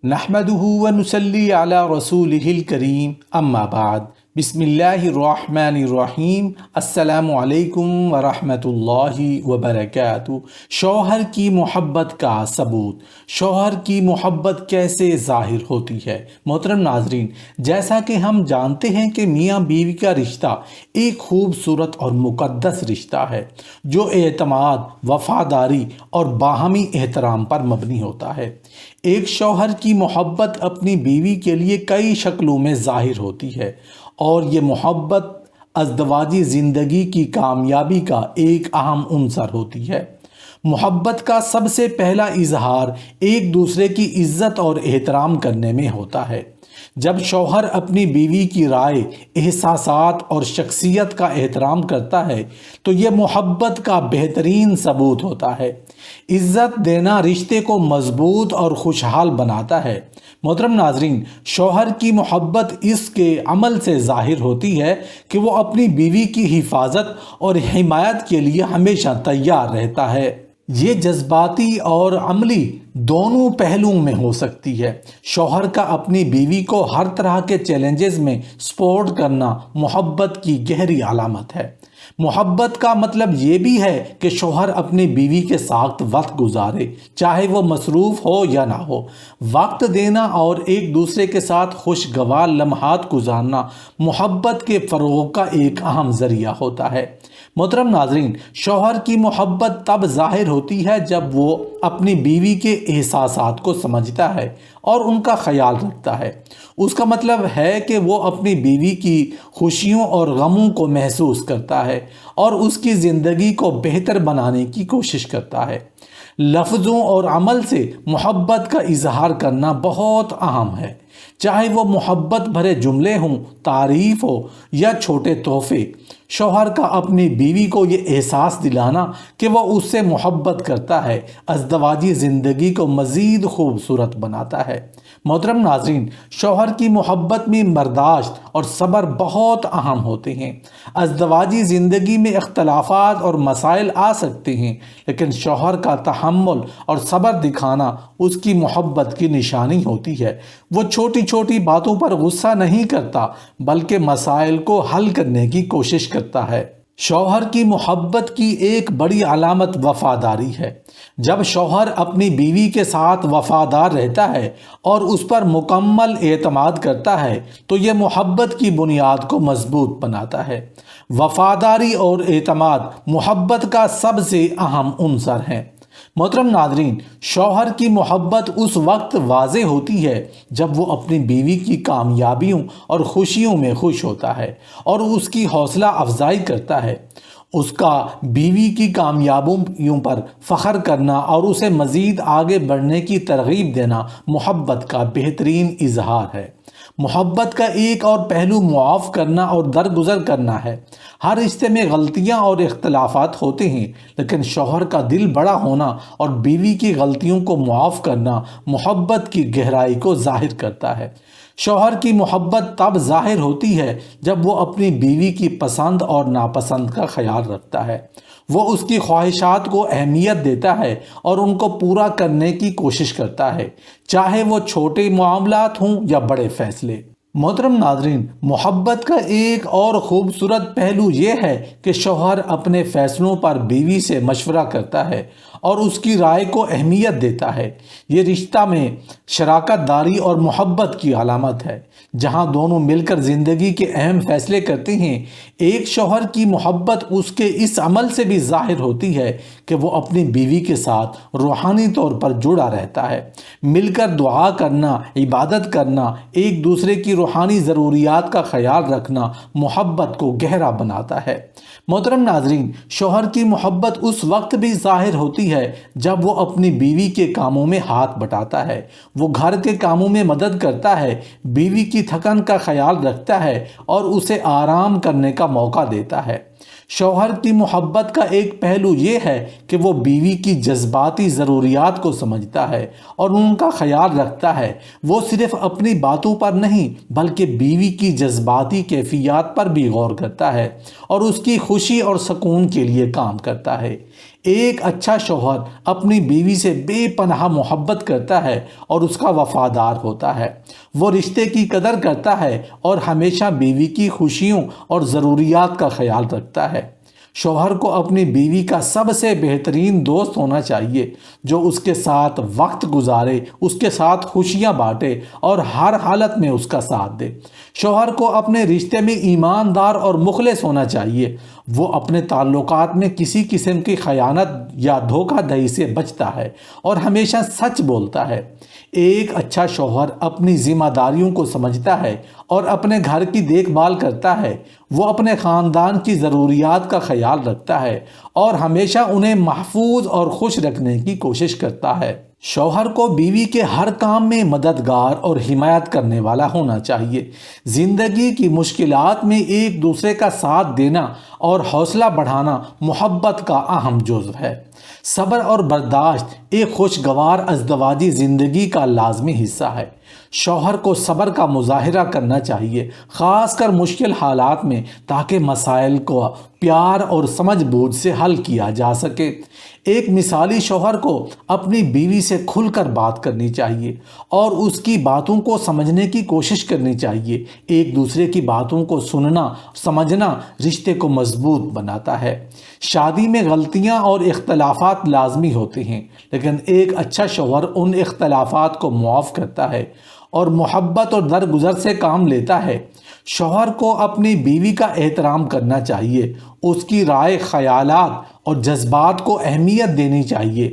نحمده ونصلي على رسوله الكريم اما بعد بسم اللہ الرحمن الرحیم السلام علیکم ورحمۃ اللہ وبرکاتہ۔ شوہر کی محبت کا ثبوت، شوہر کی محبت کیسے ظاہر ہوتی ہے؟ محترم ناظرین، جیسا کہ ہم جانتے ہیں کہ میاں بیوی کا رشتہ ایک خوبصورت اور مقدس رشتہ ہے جو اعتماد، وفاداری اور باہمی احترام پر مبنی ہوتا ہے۔ ایک شوہر کی محبت اپنی بیوی کے لیے کئی شکلوں میں ظاہر ہوتی ہے اور یہ محبت ازدواجی زندگی کی کامیابی کا ایک اہم عنصر ہوتی ہے۔ محبت کا سب سے پہلا اظہار ایک دوسرے کی عزت اور احترام کرنے میں ہوتا ہے۔ جب شوہر اپنی بیوی کی رائے، احساسات اور شخصیت کا احترام کرتا ہے تو یہ محبت کا بہترین ثبوت ہوتا ہے۔ عزت دینا رشتے کو مضبوط اور خوشحال بناتا ہے۔ محترم ناظرین، شوہر کی محبت اس کے عمل سے ظاہر ہوتی ہے کہ وہ اپنی بیوی کی حفاظت اور حمایت کے لیے ہمیشہ تیار رہتا ہے۔ یہ جذباتی اور عملی دونوں پہلوؤں میں ہو سکتی ہے۔ شوہر کا اپنی بیوی کو ہر طرح کے چیلنجز میں سپورٹ کرنا محبت کی گہری علامت ہے۔ محبت کا مطلب یہ بھی ہے کہ شوہر اپنی بیوی کے ساتھ وقت گزارے، چاہے وہ مصروف ہو یا نہ ہو۔ وقت دینا اور ایک دوسرے کے ساتھ خوشگوار لمحات گزارنا محبت کے فروغ کا ایک اہم ذریعہ ہوتا ہے۔ محترم ناظرین، شوہر کی محبت تب ظاہر ہوتی ہے جب وہ اپنی بیوی کے احساسات کو سمجھتا ہے اور ان کا خیال رکھتا ہے۔ اس کا مطلب ہے کہ وہ اپنی بیوی کی خوشیوں اور غموں کو محسوس کرتا ہے اور اس کی زندگی کو بہتر بنانے کی کوشش کرتا ہے۔ لفظوں اور عمل سے محبت کا اظہار کرنا بہت اہم ہے، چاہے وہ محبت بھرے جملے ہوں، تعریف ہو یا چھوٹے تحفے۔ شوہر کا اپنی بیوی کو یہ احساس دلانا کہ وہ اس سے محبت کرتا ہے، ازدواجی زندگی کو مزید خوبصورت بناتا ہے۔ محترم ناظرین، شوہر کی محبت میں برداشت اور صبر بہت اہم ہوتے ہیں۔ ازدواجی زندگی میں اختلافات اور مسائل آ سکتے ہیں، لیکن شوہر کا تحمل اور صبر دکھانا اس کی محبت کی نشانی ہوتی ہے۔ وہ چھوٹی چھوٹی باتوں پر غصہ نہیں کرتا بلکہ مسائل کو حل کرنے کی کوشش کرتا ہے۔ شوہر کی محبت کی ایک بڑی علامت وفاداری ہے۔ جب شوہر اپنی بیوی کے ساتھ وفادار رہتا ہے اور اس پر مکمل اعتماد کرتا ہے تو یہ محبت کی بنیاد کو مضبوط بناتا ہے۔ وفاداری اور اعتماد محبت کا سب سے اہم عنصر ہیں۔ محترم ناظرین، شوہر کی محبت اس وقت واضح ہوتی ہے جب وہ اپنی بیوی کی کامیابیوں اور خوشیوں میں خوش ہوتا ہے اور اس کی حوصلہ افزائی کرتا ہے۔ اس کا بیوی کی کامیابیوں پر فخر کرنا اور اسے مزید آگے بڑھنے کی ترغیب دینا محبت کا بہترین اظہار ہے۔ محبت کا ایک اور پہلو معاف کرنا اور درگزر کرنا ہے۔ ہر رشتے میں غلطیاں اور اختلافات ہوتے ہیں، لیکن شوہر کا دل بڑا ہونا اور بیوی کی غلطیوں کو معاف کرنا محبت کی گہرائی کو ظاہر کرتا ہے۔ شوہر کی محبت تب ظاہر ہوتی ہے جب وہ اپنی بیوی کی پسند اور ناپسند کا خیال رکھتا ہے۔ وہ اس کی خواہشات کو اہمیت دیتا ہے اور ان کو پورا کرنے کی کوشش کرتا ہے، چاہے وہ چھوٹے معاملات ہوں یا بڑے فیصلے۔ محترم ناظرین، محبت کا ایک اور خوبصورت پہلو یہ ہے کہ شوہر اپنے فیصلوں پر بیوی سے مشورہ کرتا ہے اور اس کی رائے کو اہمیت دیتا ہے۔ یہ رشتہ میں شراکت داری اور محبت کی علامت ہے، جہاں دونوں مل کر زندگی کے اہم فیصلے کرتے ہیں۔ ایک شوہر کی محبت اس کے اس عمل سے بھی ظاہر ہوتی ہے کہ وہ اپنی بیوی کے ساتھ روحانی طور پر جڑا رہتا ہے۔ مل کر دعا کرنا، عبادت کرنا، ایک دوسرے کی روحانی ضروریات کا خیال رکھنا محبت کو گہرا بناتا ہے۔ محترم ناظرین، شوہر کی محبت اس وقت بھی ظاہر ہوتی ہے جب وہ اپنی بیوی کے کاموں میں ہاتھ بٹاتا ہے۔ وہ گھر کے کاموں میں مدد کرتا ہے، بیوی کی تھکن کا خیال رکھتا ہے اور اسے آرام کرنے کا موقع دیتا ہے۔ شوہر کی محبت کا ایک پہلو یہ ہے کہ وہ بیوی کی جذباتی ضروریات کو سمجھتا ہے اور ان کا خیال رکھتا ہے۔ وہ صرف اپنی باتوں پر نہیں بلکہ بیوی کی جذباتی کیفیات پر بھی غور کرتا ہے اور اس کی خوشی اور سکون کے لیے کام کرتا ہے۔ ایک اچھا شوہر اپنی بیوی سے بے پناہ محبت کرتا ہے اور اس کا وفادار ہوتا ہے۔ وہ رشتے کی قدر کرتا ہے اور ہمیشہ بیوی کی خوشیوں اور ضروریات کا خیال رکھتا ہے۔ شوہر کو اپنی بیوی کا سب سے بہترین دوست ہونا چاہیے، جو اس کے ساتھ وقت گزارے، اس کے ساتھ خوشیاں بانٹے اور ہر حالت میں اس کا ساتھ دے۔ شوہر کو اپنے رشتے میں ایماندار اور مخلص ہونا چاہیے۔ وہ اپنے تعلقات میں کسی قسم کی خیانت یا دھوکہ دہی سے بچتا ہے اور ہمیشہ سچ بولتا ہے۔ ایک اچھا شوہر اپنی ذمہ داریوں کو سمجھتا ہے اور اپنے گھر کی دیکھ بھال کرتا ہے۔ وہ اپنے خاندان کی ضروریات کا خیال رکھتا ہے اور ہمیشہ انہیں محفوظ اور خوش رکھنے کی کوشش کرتا ہے۔ شوہر کو بیوی کے ہر کام میں مددگار اور حمایت کرنے والا ہونا چاہیے۔ زندگی کی مشکلات میں ایک دوسرے کا ساتھ دینا اور حوصلہ بڑھانا محبت کا اہم جزو ہے۔ صبر اور برداشت ایک خوشگوار ازدواجی زندگی کا لازمی حصہ ہے۔ شوہر کو صبر کا مظاہرہ کرنا چاہیے، خاص کر مشکل حالات میں، تاکہ مسائل کو پیار اور سمجھ بوجھ سے حل کیا جا سکے۔ ایک مثالی شوہر کو اپنی بیوی سے کھل کر بات کرنی چاہیے اور اس کی باتوں کو سمجھنے کی کوشش کرنی چاہیے۔ ایک دوسرے کی باتوں کو سننا، سمجھنا رشتے کو مضبوط بناتا ہے۔ شادی میں غلطیاں اور اختلافات لازمی ہوتے ہیں، لیکن ایک اچھا شوہر ان اختلافات کو معاف کرتا ہے اور محبت اور درگزر سے کام لیتا ہے۔ شوہر کو اپنی بیوی کا احترام کرنا چاہیے، اس کی رائے، خیالات اور جذبات کو اہمیت دینی چاہیے۔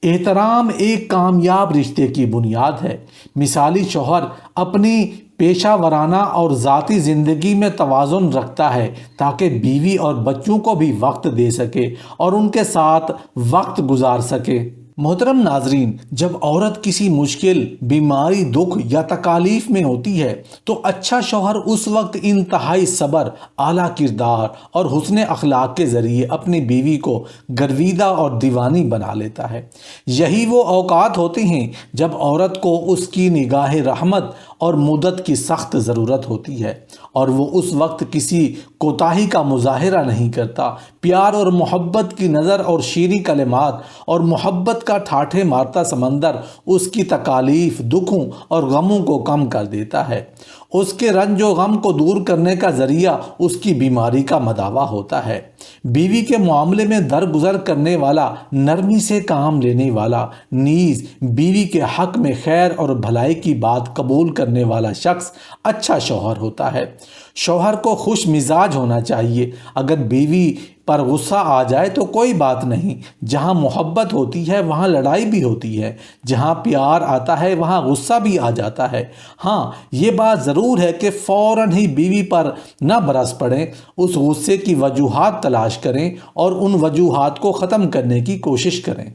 احترام ایک کامیاب رشتے کی بنیاد ہے۔ مثالی شوہر اپنی پیشہ ورانہ اور ذاتی زندگی میں توازن رکھتا ہے، تاکہ بیوی اور بچوں کو بھی وقت دے سکے اور ان کے ساتھ وقت گزار سکے۔ محترم ناظرین، جب عورت کسی مشکل، بیماری، دکھ یا تکالیف میں ہوتی ہے تو اچھا شوہر اس وقت انتہائی صبر، اعلیٰ کردار اور حسن اخلاق کے ذریعے اپنی بیوی کو گرویدہ اور دیوانی بنا لیتا ہے۔ یہی وہ اوقات ہوتے ہیں جب عورت کو اس کی نگاہ رحمت اور مدد کی سخت ضرورت ہوتی ہے، اور وہ اس وقت کسی کوتاہی کا مظاہرہ نہیں کرتا۔ پیار اور محبت کی نظر اور شیریں کلمات اور محبت کا ٹھاٹھے مارتا سمندر اس کی تکالیف، دکھوں اور غموں کو کم کر دیتا ہے۔ اس کے رنج و غم کو دور کرنے کا ذریعہ اس کی بیماری کا مداوا ہوتا ہے۔ بیوی کے معاملے میں درگزر کرنے والا، نرمی سے کام لینے والا، نیز بیوی کے حق میں خیر اور بھلائی کی بات قبول کرنے والا شخص اچھا شوہر ہوتا ہے۔ شوہر کو خوش مزاج ہونا چاہیے۔ اگر بیوی پر غصہ آ جائے تو کوئی بات نہیں۔ جہاں محبت ہوتی ہے وہاں لڑائی بھی ہوتی ہے، جہاں پیار آتا ہے وہاں غصہ بھی آ جاتا ہے۔ ہاں، یہ بات ضرور ہے کہ فوراً ہی بیوی پر نہ برس پڑیں، اس غصے کی وجوہات تلاش کریں اور ان وجوہات کو ختم کرنے کی کوشش کریں۔